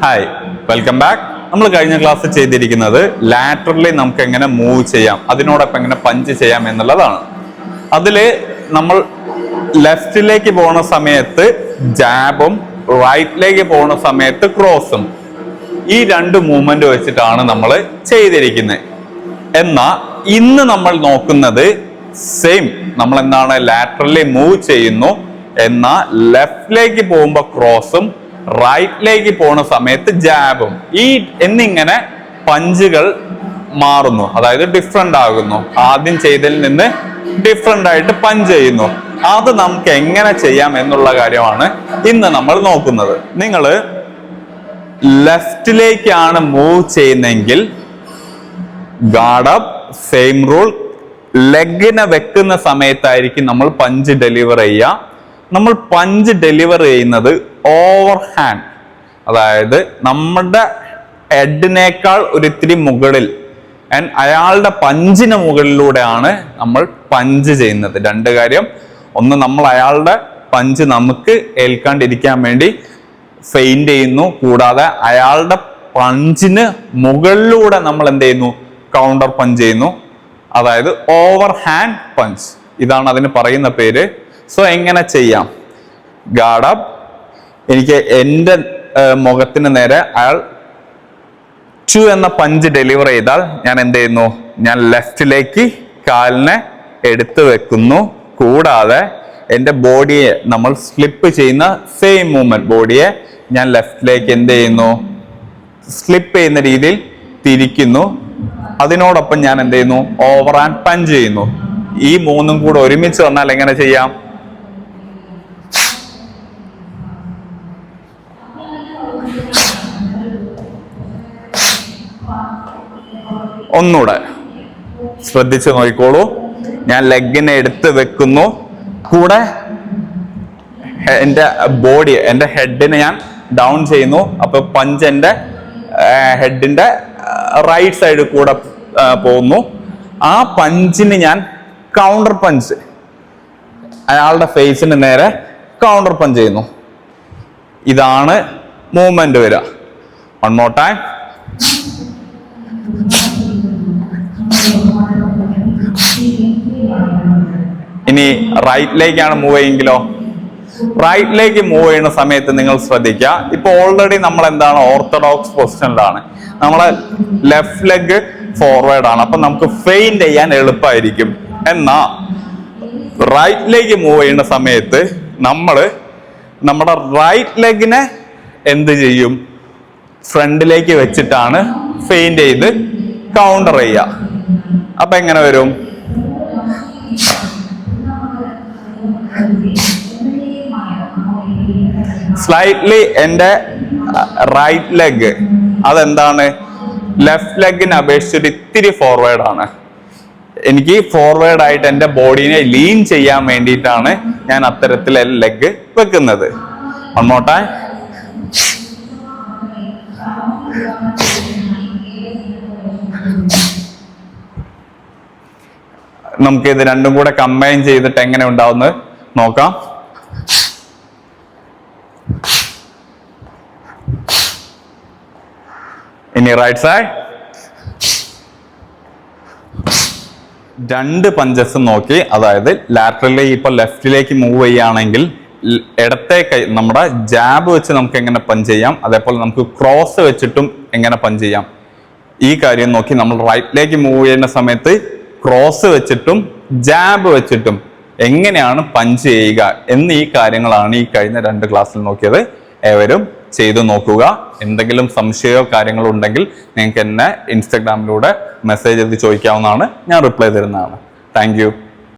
Hi, welcome back. നമ്മൾ കഴിഞ്ഞ class ചെയ്തിരിക്കുന്നത് ലാറ്ററലി നമുക്ക് എങ്ങനെ മൂവ് ചെയ്യാം, അതിനോടൊപ്പം എങ്ങനെ പഞ്ച് ചെയ്യാം എന്നുള്ളതാണ്. അതില് നമ്മൾ ലെഫ്റ്റിലേക്ക് പോകുന്ന സമയത്ത് ജാബും റൈറ്റിലേക്ക് പോകുന്ന സമയത്ത് ക്രോസും, ഈ രണ്ട് മൂവ്മെന്റ് വെച്ചിട്ടാണ് നമ്മൾ ചെയ്തിരിക്കുന്നത്. എന്നാൽ ഇന്ന് നമ്മൾ നോക്കുന്നത് സെയിം, നമ്മൾ എന്താണ് ലാറ്ററലി മൂവ് ചെയ്യുന്നു, എന്നാൽ ലെഫ്റ്റിലേക്ക് പോകുമ്പോൾ ക്രോസും റൈറ്റിലേക്ക് പോകുന്ന സമയത്ത് ജാബും എന്നിങ്ങനെ പഞ്ചുകൾ മാറുന്നു, അതായത് ഡിഫറെന്റ് ആകുന്നു. ആദ്യം ചെയ്തതിൽ നിന്ന് ഡിഫറെന്റ് ആയിട്ട് പഞ്ച് ചെയ്യുന്നു. അത് നമുക്ക് എങ്ങനെ ചെയ്യാം എന്നുള്ള കാര്യമാണ് ഇന്ന് നമ്മൾ നോക്കുന്നത്. നിങ്ങൾ ലെഫ്റ്റിലേക്കാണ് മൂവ് ചെയ്യുന്നതെങ്കിൽ ഗാർഡ് അപ്പ്, സെയിം റൂൾ. ലെഗിനെ വെക്കുന്ന സമയത്തായിരിക്കും നമ്മൾ പഞ്ച് ഡെലിവർ ചെയ്യുക. നമ്മൾ പഞ്ച് ഡെലിവർ ചെയ്യുന്നത് ഓവർ ഹാൻഡ്, അതായത് നമ്മുടെ ഹെഡിനേക്കാൾ ഒരിത്തിരി മുകളിൽ, അയാളുടെ പഞ്ചിന് മുകളിലൂടെയാണ് നമ്മൾ പഞ്ച് ചെയ്യുന്നത്. രണ്ട് കാര്യം, ഒന്ന് നമ്മൾ അയാളുടെ പഞ്ച് നമുക്ക് ഏൽക്കാണ്ടിരിക്കാൻ വേണ്ടി ഫെയിന്റ് ചെയ്യുന്നു, കൂടാതെ അയാളുടെ പഞ്ചിന് മുകളിലൂടെ നമ്മൾ എന്ത് ചെയ്യുന്നു, കൗണ്ടർ പഞ്ച് ചെയ്യുന്നു, അതായത് ഓവർ ഹാൻഡ് പഞ്ച്. ഇതാണ് അതിന് പറയുന്ന പേര്. സോ എങ്ങനെ ചെയ്യാം? ഗാർഡ് അപ്പ്, എനിക്ക് എൻ്റെ മുഖത്തിന് നേരെ അയാൾ 2 എന്ന പഞ്ച് ഡെലിവർ ചെയ്താൽ ഞാൻ എന്ത് ചെയ്യുന്നു, ഞാൻ ലെഫ്റ്റിലേക്ക് കാലിനെ എടുത്തു വെക്കുന്നു, കൂടാതെ എൻ്റെ ബോഡിയെ നമ്മൾ സ്ലിപ്പ് ചെയ്യുന്ന സെയിം മൂവ്മെന്റ്, ബോഡിയെ ഞാൻ ലെഫ്റ്റിലേക്ക് എന്ത് ചെയ്യുന്നു, സ്ലിപ്പ് ചെയ്യുന്ന രീതിയിൽ തിരിക്കുന്നു. അതിനോടൊപ്പം ഞാൻ എന്ത് ചെയ്യുന്നു, ഓവർ ഹാൻഡ് പഞ്ച് ചെയ്യുന്നു. ഈ മൂന്നും കൂടെ ഒരുമിച്ച് വന്നാൽ എങ്ങനെ ചെയ്യാം? ഒന്നുകൂടെ ശ്രദ്ധിച്ച് നോക്കിക്കോളൂ. ഞാൻ ലെഗിനെ എടുത്ത് വെക്കുന്നു, കൂടെ എൻ്റെ ബോഡി, എൻ്റെ ഹെഡിനെ ഞാൻ ഡൗൺ ചെയ്യുന്നു. അപ്പൊ പഞ്ച് എൻ്റെ ഹെഡിന്റെ റൈറ്റ് സൈഡ് കൂടെ പോകുന്നു. ആ പഞ്ചിന് ഞാൻ കൗണ്ടർ പഞ്ച്, അയാളുടെ ഫേസിന് നേരെ കൗണ്ടർ പഞ്ച് ചെയ്യുന്നു. ഇതാണ് മൂവ്മെന്റ് വരിക. One more time. ഇനി റൈറ്റിലേക്കാണ് മൂവ് ചെയ്യുമെങ്കിലോ, റൈറ്റിലേക്ക് മൂവ് ചെയ്യുന്ന സമയത്ത് നിങ്ങൾ ശ്രദ്ധിക്കുക, ഇപ്പൊ ഓൾറെഡി നമ്മൾ എന്താണ് ഓർത്തഡോക്സ് പൊസിഷനിലാണ്, നമ്മളെ ലെഫ്റ്റ് ലെഗ് ഫോർവേഡ് ആണ്, അപ്പൊ നമുക്ക് ഫെയിന്റ് ചെയ്യാൻ എളുപ്പമായിരിക്കും. എന്നാ റൈറ്റിലേക്ക് മൂവ് ചെയ്യുന്ന സമയത്ത് നമ്മുടെ റൈറ്റ് ലെഗിനെ എന്ത് ചെയ്യും, ഫ്രണ്ടിലേക്ക് വെച്ചിട്ടാണ് ഫെയിന്റ് ചെയ്ത് കൗണ്ടർ ചെയ്യുക. അപ്പൊ എങ്ങനെ വരും? സ്ലൈറ്റ്ലി എൻ്റെ റൈറ്റ് ലെഗ് അതെന്താണ്, ലെഫ്റ്റ് ലെഗിനെ അപേക്ഷിച്ചിട്ട് ഇത്തിരി ഫോർവേഡ് ആണ്. എനിക്ക് ഫോർവേഡ് ആയിട്ട് എൻ്റെ ബോഡീനെ ലീൻ ചെയ്യാൻ വേണ്ടിയിട്ടാണ് ഞാൻ അത്തരത്തിൽ ലെഗ് വെക്കുന്നത്. One more time. നമുക്ക് ഇത് രണ്ടും കൂടെ കമ്പൈൻ ചെയ്തിട്ട് എങ്ങനെ ഉണ്ടാവുന്നത് നോക്കാം. ഇനി റൈറ്റ് സൈഡ്. രണ്ട് പഞ്ചസും നോക്കി, അതായത് ലാറ്ററലി ഇപ്പൊ ലെഫ്റ്റിലേക്ക് മൂവ് ചെയ്യുകയാണെങ്കിൽ ഇടത്തെ കൈ നമ്മുടെ ജാബ് വെച്ച് നമുക്ക് എങ്ങനെ പഞ്ച് ചെയ്യാം, അതേപോലെ നമുക്ക് ക്രോസ് വെച്ചിട്ടും എങ്ങനെ പഞ്ച് ചെയ്യാം, ഈ കാര്യം നോക്കി നമ്മൾ റൈറ്റിലേക്ക് മൂവ് ചെയ്യുന്ന സമയത്ത് ക്രോസ് വെച്ചിട്ടും ജാബ് വെച്ചിട്ടും എങ്ങനെയാണ് പഞ്ച് ചെയ്യുക എന്നീ കാര്യങ്ങളാണ് ഈ കഴിഞ്ഞ 2 ക്ലാസ്സിൽ നോക്കിയത്. ഏവരും ചെയ്തു നോക്കുക. എന്തെങ്കിലും സംശയമോ കാര്യങ്ങളോ ഉണ്ടെങ്കിൽ നിങ്ങൾക്ക് എന്നെ ഇൻസ്റ്റഗ്രാമിലൂടെ മെസ്സേജ് ചെയ്ത് ചോദിക്കാവുന്നതാണ്. ഞാൻ റിപ്ലൈ തരുന്നതാണ്. Thank you.